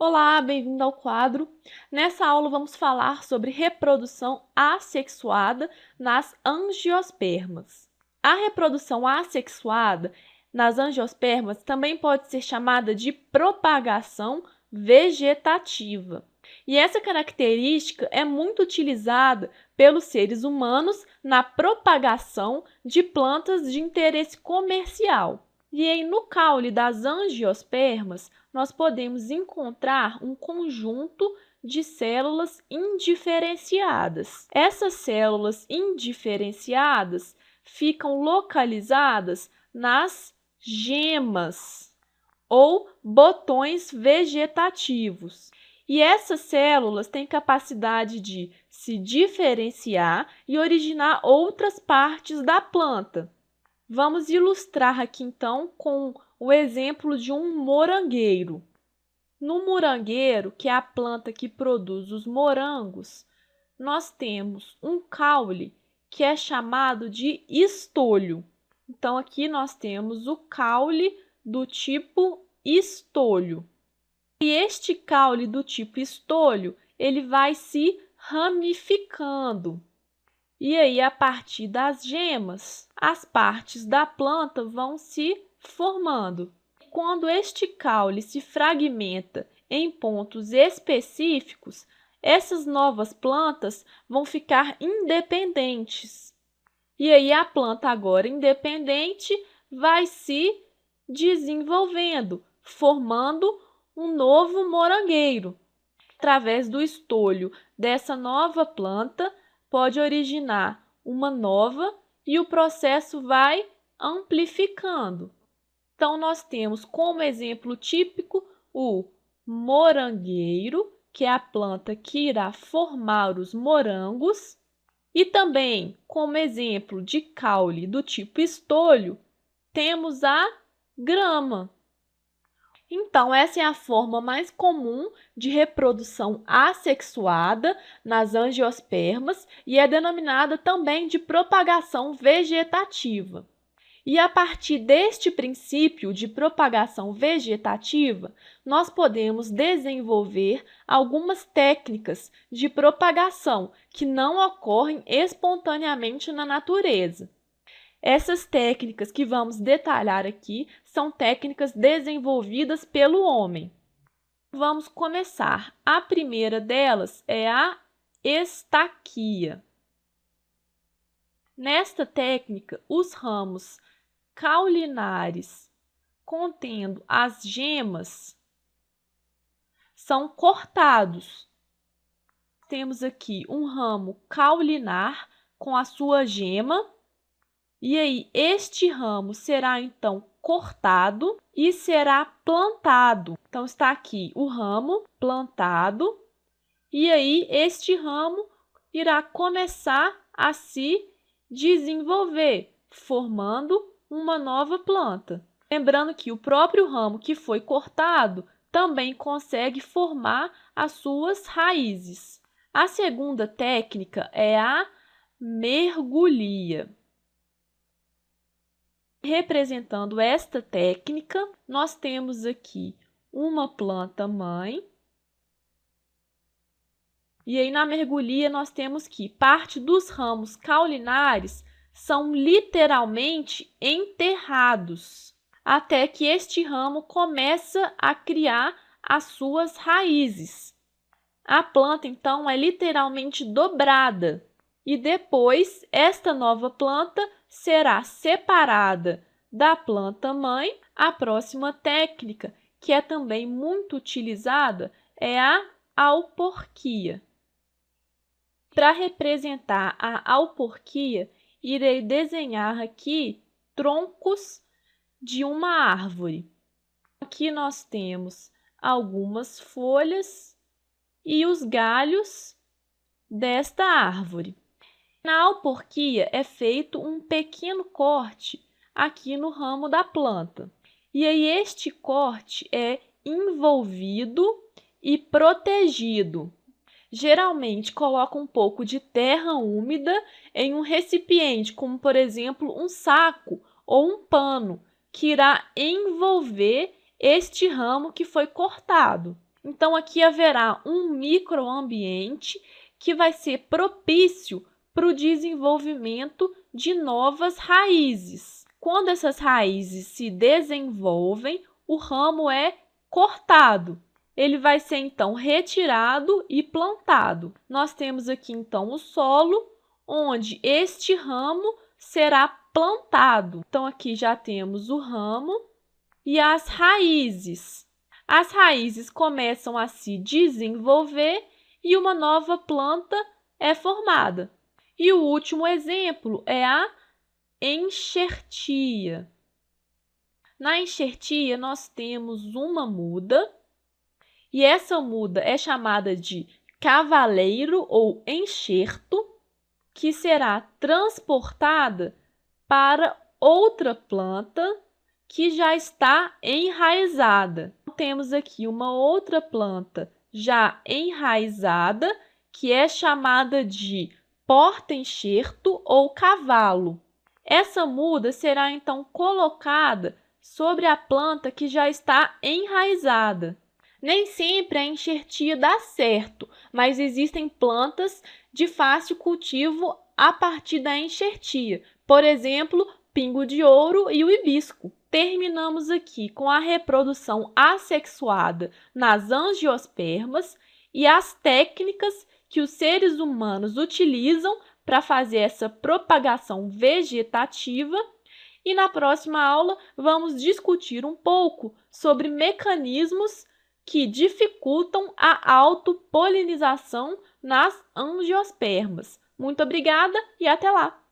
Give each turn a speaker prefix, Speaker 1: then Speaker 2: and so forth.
Speaker 1: Olá, bem-vindo ao quadro. Nessa aula vamos falar sobre reprodução assexuada nas angiospermas. A reprodução assexuada nas angiospermas também pode ser chamada de propagação vegetativa. E essa característica é muito utilizada pelos seres humanos na propagação de plantas de interesse comercial. E aí, no caule das angiospermas, nós podemos encontrar um conjunto de células indiferenciadas. Essas células indiferenciadas ficam localizadas nas gemas ou botões vegetativos. E essas células têm capacidade de se diferenciar e originar outras partes da planta. Vamos ilustrar aqui, então, com o exemplo de um morangueiro. No morangueiro, que é a planta que produz os morangos, nós temos um caule que é chamado de estolho. Então, aqui nós temos o caule do tipo estolho. E este caule do tipo estolho, ele vai se ramificando. E aí, a partir das gemas, as partes da planta vão se formando. Quando este caule se fragmenta em pontos específicos, essas novas plantas vão ficar independentes. E aí, a planta agora independente vai se desenvolvendo, formando um novo morangueiro. Através do estolho dessa nova planta, pode originar uma nova e o processo vai amplificando. Então, nós temos como exemplo típico o morangueiro, que é a planta que irá formar os morangos, e também como exemplo de caule do tipo estolho, temos a grama. Então, essa é a forma mais comum de reprodução assexuada nas angiospermas e é denominada também de propagação vegetativa. E a partir deste princípio de propagação vegetativa, nós podemos desenvolver algumas técnicas de propagação que não ocorrem espontaneamente na natureza. Essas técnicas que vamos detalhar aqui são técnicas desenvolvidas pelo homem. Vamos começar. A primeira delas é a estaquia. Nesta técnica, os ramos caulinares contendo as gemas são cortados. Temos aqui um ramo caulinar com a sua gema. E aí, este ramo será, então, cortado e será plantado. Então, está aqui o ramo plantado. E aí, este ramo irá começar a se desenvolver, formando uma nova planta. Lembrando que o próprio ramo que foi cortado também consegue formar as suas raízes. A segunda técnica é a mergulhia. Representando esta técnica, nós temos aqui uma planta mãe. E aí, na mergulhia, nós temos que parte dos ramos caulinares são literalmente enterrados, até que este ramo começa a criar as suas raízes. A planta, então, é literalmente dobrada. E depois, esta nova planta será separada da planta mãe. A próxima técnica, que é também muito utilizada, é a auporquia. Para representar a auporquia, irei desenhar aqui troncos de uma árvore. Aqui nós temos algumas folhas e os galhos desta árvore. Na auporquia é feito um pequeno corte aqui no ramo da planta. E aí este corte é envolvido e protegido. Geralmente coloca um pouco de terra úmida em um recipiente, como por exemplo um saco ou um pano, que irá envolver este ramo que foi cortado. Então, aqui haverá um microambiente que vai ser propício para o desenvolvimento de novas raízes. Quando essas raízes se desenvolvem, o ramo é cortado. Ele vai ser, então, retirado e plantado. Nós temos aqui, então, o solo, onde este ramo será plantado. Então, aqui já temos o ramo e as raízes. As raízes começam a se desenvolver e uma nova planta é formada. E o último exemplo é a enxertia. Na enxertia, nós temos uma muda, e essa muda é chamada de cavaleiro ou enxerto, que será transportada para outra planta que já está enraizada. Temos aqui uma outra planta já enraizada, que é chamada de porta-enxerto ou cavalo. Essa muda será então colocada sobre a planta que já está enraizada. Nem sempre a enxertia dá certo, mas existem plantas de fácil cultivo a partir da enxertia. Por exemplo, pingo de ouro e o hibisco. Terminamos aqui com a reprodução assexuada nas angiospermas e as técnicas que os seres humanos utilizam para fazer essa propagação vegetativa. E na próxima aula vamos discutir um pouco sobre mecanismos que dificultam a autopolinização nas angiospermas. Muito obrigada e até lá!